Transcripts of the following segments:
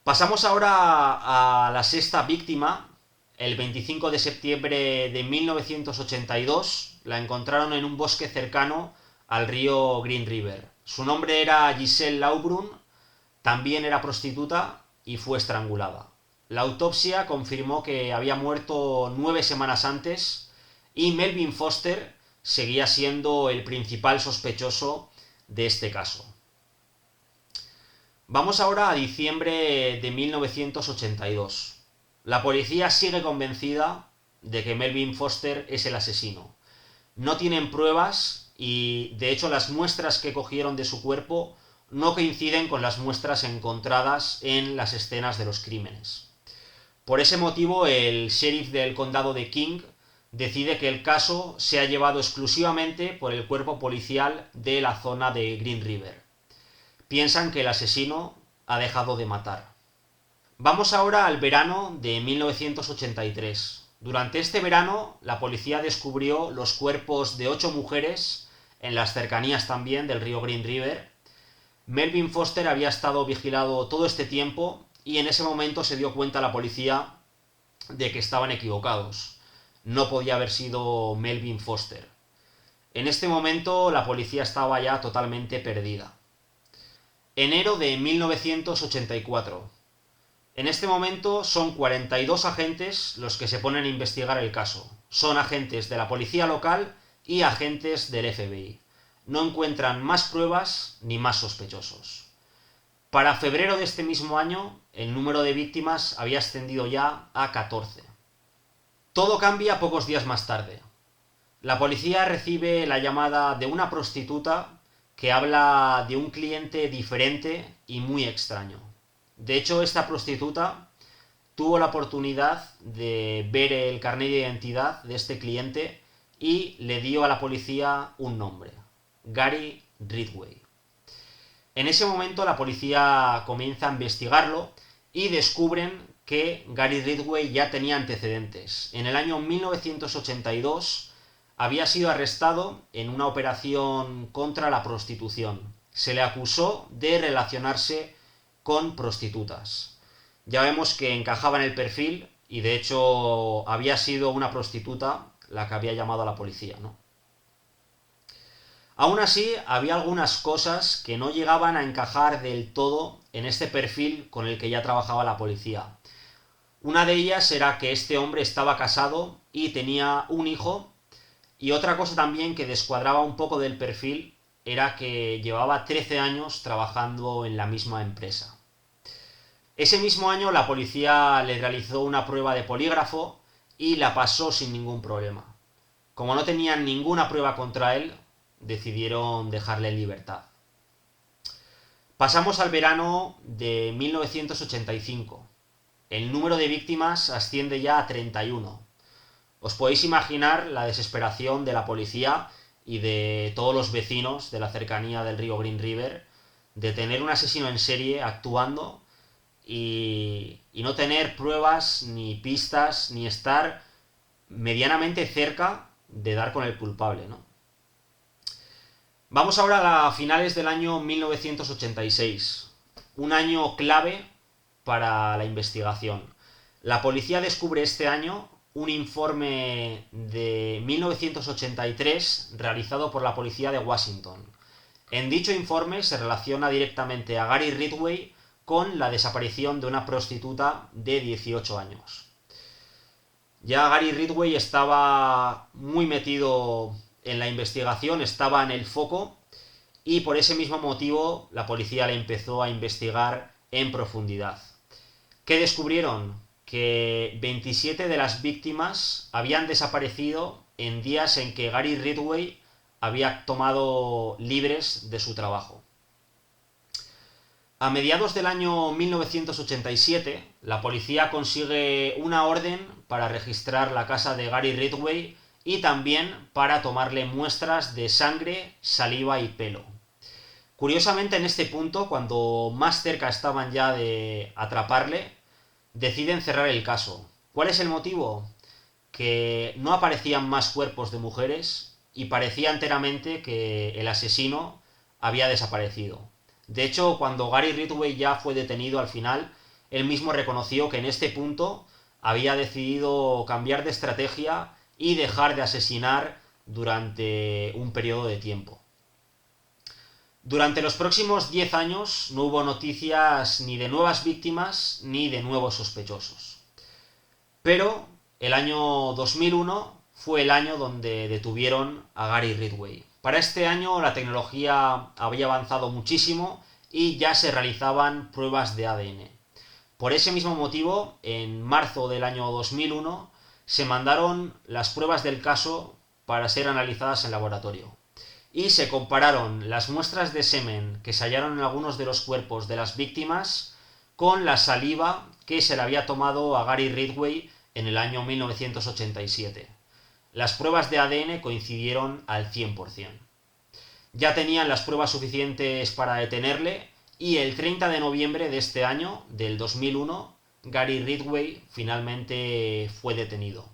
Pasamos ahora a la sexta víctima. El 25 de septiembre de 1982 la encontraron en un bosque cercano al río Green River. Su nombre era Giselle Laubrun, también era prostituta y fue estrangulada. La autopsia confirmó que había muerto 9 semanas antes y Melvin Foster seguía siendo el principal sospechoso de este caso. Vamos ahora a diciembre de 1982. La policía sigue convencida de que Melvin Foster es el asesino. No tienen pruebas y, de hecho, las muestras que cogieron de su cuerpo no coinciden con las muestras encontradas en las escenas de los crímenes. Por ese motivo, el sheriff del condado de King decide que el caso sea llevado exclusivamente por el cuerpo policial de la zona de Green River. Piensan que el asesino ha dejado de matar. Vamos ahora al verano de 1983. Durante este verano, la policía descubrió los cuerpos de 8 mujeres en las cercanías también del río Green River. Melvin Foster había estado vigilado todo este tiempo y en ese momento se dio cuenta la policía de que estaban equivocados. No podía haber sido Melvin Foster. En este momento la policía estaba ya totalmente perdida. Enero de 1984. En este momento son 42 agentes los que se ponen a investigar el caso. Son agentes de la policía local y agentes del FBI. No encuentran más pruebas ni más sospechosos. Para febrero de este mismo año, el número de víctimas había ascendido ya a 14. Todo cambia pocos días más tarde. La policía recibe la llamada de una prostituta que habla de un cliente diferente y muy extraño. De hecho, esta prostituta tuvo la oportunidad de ver el carnet de identidad de este cliente y le dio a la policía un nombre: Gary Ridgway. En ese momento la policía comienza a investigarlo y descubren que Gary Ridgway ya tenía antecedentes. En el año 1982 había sido arrestado en una operación contra la prostitución. Se le acusó de relacionarse con prostitutas. Ya vemos que encajaba en el perfil y de hecho había sido una prostituta la que había llamado a la policía, ¿no? Aún así, había algunas cosas que no llegaban a encajar del todo en este perfil con el que ya trabajaba la policía. Una de ellas era que este hombre estaba casado y tenía un hijo, y otra cosa también que descuadraba un poco del perfil era que llevaba 13 años trabajando en la misma empresa. Ese mismo año la policía le realizó una prueba de polígrafo y la pasó sin ningún problema. Como no tenían ninguna prueba contra él, decidieron dejarle en libertad. Pasamos al verano de 1985. El número de víctimas asciende ya a 31. Os podéis imaginar la desesperación de la policía y de todos los vecinos de la cercanía del río Green River de tener un asesino en serie actuando y no tener pruebas ni pistas ni estar medianamente cerca de dar con el culpable, ¿no? Vamos ahora a finales del año 1986, un año clave para la investigación. La policía descubre este año un informe de 1983 realizado por la policía de Washington. En dicho informe se relaciona directamente a Gary Ridgway con la desaparición de una prostituta de 18 años. Ya Gary Ridgway estaba muy metido en la investigación, estaba en el foco y por ese mismo motivo la policía le empezó a investigar en profundidad. ¿Qué descubrieron? Que 27 de las víctimas habían desaparecido en días en que Gary Ridgway había tomado libres de su trabajo. A mediados del año 1987, la policía consigue una orden para registrar la casa de Gary Ridgway y también para tomarle muestras de sangre, saliva y pelo. Curiosamente, en este punto, cuando más cerca estaban ya de atraparle, deciden cerrar el caso. ¿Cuál es el motivo? Que no aparecían más cuerpos de mujeres y parecía enteramente que el asesino había desaparecido. De hecho, cuando Gary Ridgway ya fue detenido al final, él mismo reconoció que en este punto había decidido cambiar de estrategia y dejar de asesinar durante un periodo de tiempo. Durante los próximos 10 años no hubo noticias ni de nuevas víctimas ni de nuevos sospechosos. Pero el año 2001 fue el año donde detuvieron a Gary Ridgway. Para este año la tecnología había avanzado muchísimo y ya se realizaban pruebas de ADN. Por ese mismo motivo, en marzo del año 2001 se mandaron las pruebas del caso para ser analizadas en laboratorio. Y se compararon las muestras de semen que se hallaron en algunos de los cuerpos de las víctimas con la saliva que se le había tomado a Gary Ridgway en el año 1987. Las pruebas de ADN coincidieron al 100%. Ya tenían las pruebas suficientes para detenerle y el 30 de noviembre de este año, del 2001, Gary Ridgway finalmente fue detenido.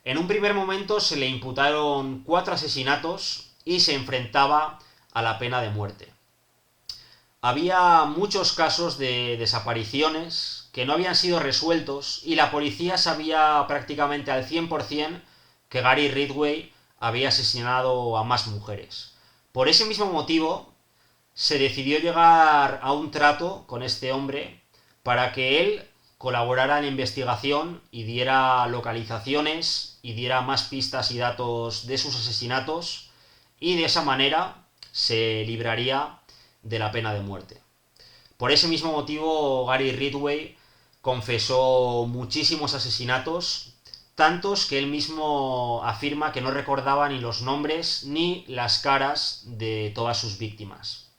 En un primer momento se le imputaron 4 asesinatos y se enfrentaba a la pena de muerte. Había muchos casos de desapariciones que no habían sido resueltos y la policía sabía prácticamente al 100% que Gary Ridgway había asesinado a más mujeres. Por ese mismo motivo, se decidió llegar a un trato con este hombre para que él colaborara en la investigación y diera localizaciones y diera más pistas y datos de sus asesinatos, y de esa manera se libraría de la pena de muerte. Por ese mismo motivo, Gary Ridgway confesó muchísimos asesinatos, tantos que él mismo afirma que no recordaba ni los nombres ni las caras de todas sus víctimas.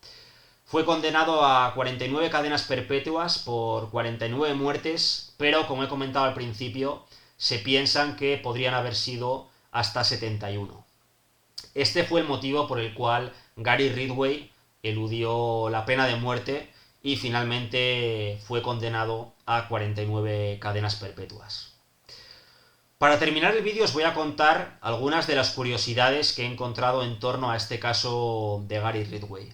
Fue condenado a 49 cadenas perpetuas por 49 muertes, pero como he comentado al principio, se piensan que podrían haber sido hasta 71. Este fue el motivo por el cual Gary Ridgway eludió la pena de muerte y finalmente fue condenado a 49 cadenas perpetuas. Para terminar el vídeo os voy a contar algunas de las curiosidades que he encontrado en torno a este caso de Gary Ridgway.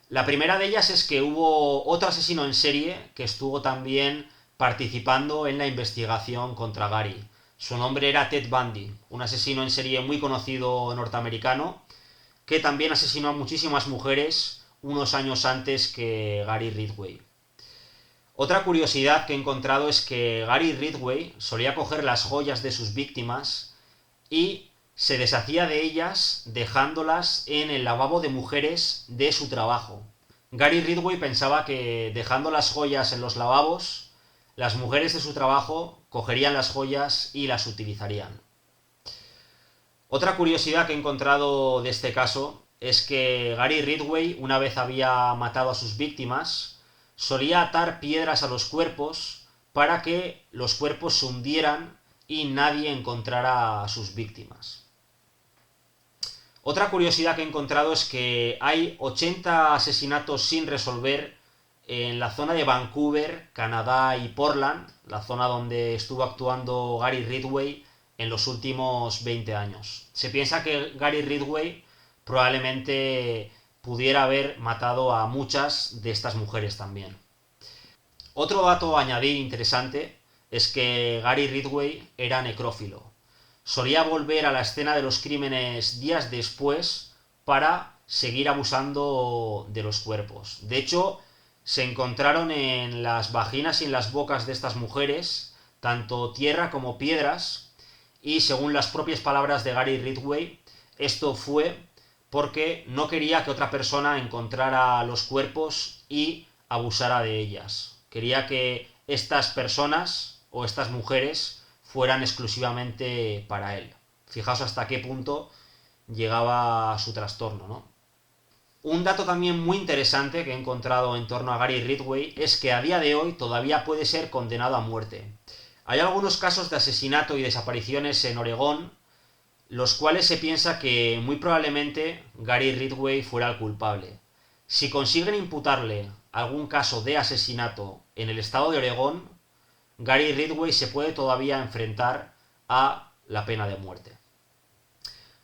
La primera de ellas es que hubo otro asesino en serie que estuvo también participando en la investigación contra Gary. Su nombre era Ted Bundy, un asesino en serie muy conocido norteamericano que también asesinó a muchísimas mujeres unos años antes que Gary Ridgway. Otra curiosidad que he encontrado es que Gary Ridgway solía coger las joyas de sus víctimas y se deshacía de ellas dejándolas en el lavabo de mujeres de su trabajo. Gary Ridgway pensaba que dejando las joyas en los lavabos, las mujeres de su trabajo cogerían las joyas y las utilizarían. Otra curiosidad que he encontrado de este caso es que Gary Ridgway, una vez había matado a sus víctimas, solía atar piedras a los cuerpos para que los cuerpos se hundieran y nadie encontrara a sus víctimas. Otra curiosidad que he encontrado es que hay 80 asesinatos sin resolver en la zona de Vancouver, Canadá y Portland, la zona donde estuvo actuando Gary Ridgway en los últimos 20 años. Se piensa que Gary Ridgway probablemente pudiera haber matado a muchas de estas mujeres también. Otro dato a añadir interesante es que Gary Ridgway era necrófilo. Solía volver a la escena de los crímenes días después para seguir abusando de los cuerpos. De hecho, se encontraron en las vaginas y en las bocas de estas mujeres tanto tierra como piedras, y según las propias palabras de Gary Ridgway, esto fue porque no quería que otra persona encontrara los cuerpos y abusara de ellas. Quería que estas personas o estas mujeres fueran exclusivamente para él. Fijaos hasta qué punto llegaba su trastorno, ¿no? Un dato también muy interesante que he encontrado en torno a Gary Ridgway es que a día de hoy todavía puede ser condenado a muerte. Hay algunos casos de asesinato y desapariciones en Oregón, los cuales se piensa que muy probablemente Gary Ridgway fuera el culpable. Si consiguen imputarle algún caso de asesinato en el estado de Oregón, Gary Ridgway se puede todavía enfrentar a la pena de muerte.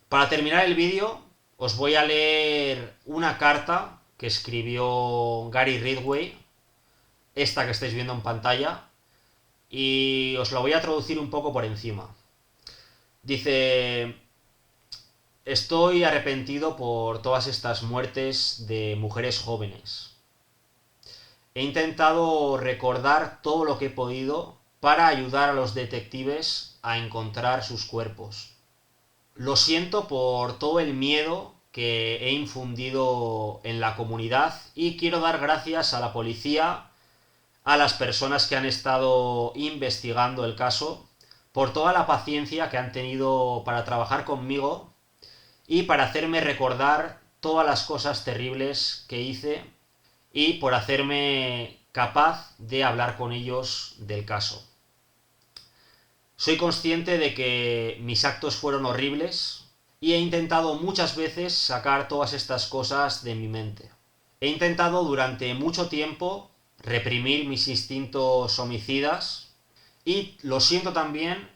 Para terminar el vídeo, os voy a leer una carta que escribió Gary Ridgway esta que estáis viendo en pantalla, y os la voy a traducir un poco por encima. Dice: estoy arrepentido por todas estas muertes de mujeres jóvenes. He intentado recordar todo lo que he podido para ayudar a los detectives a encontrar sus cuerpos. Lo siento por todo el miedo que he infundido en la comunidad y quiero dar gracias a la policía, a las personas que han estado investigando el caso, por toda la paciencia que han tenido para trabajar conmigo y para hacerme recordar todas las cosas terribles que hice y por hacerme capaz de hablar con ellos del caso. Soy consciente de que mis actos fueron horribles y he intentado muchas veces sacar todas estas cosas de mi mente. He intentado durante mucho tiempo reprimir mis instintos homicidas y lo siento también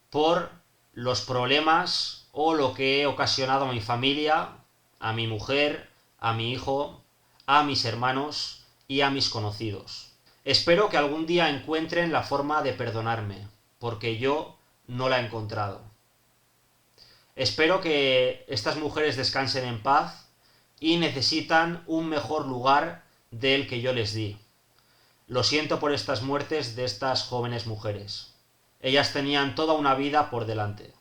por los problemas o lo que he ocasionado a mi familia, a mi mujer, a mi hijo, a mis hermanos y a mis conocidos. Espero que algún día encuentren la forma de perdonarme, porque yo no la he encontrado. Espero que estas mujeres descansen en paz y necesitan un mejor lugar del que yo les di. Lo siento por estas muertes de estas jóvenes mujeres. Ellas tenían toda una vida por delante.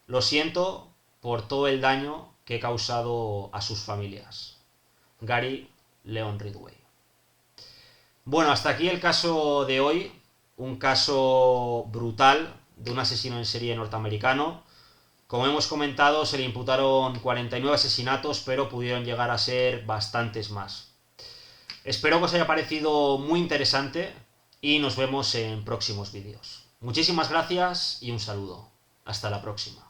Lo siento por todo el daño que he causado a sus familias. Gary Leon Ridgway. Bueno, hasta aquí el caso de hoy. Un caso brutal de un asesino en serie norteamericano. Como hemos comentado, se le imputaron 49 asesinatos, pero pudieron llegar a ser bastantes más. Espero que os haya parecido muy interesante y nos vemos en próximos vídeos. Muchísimas gracias y un saludo. Hasta la próxima.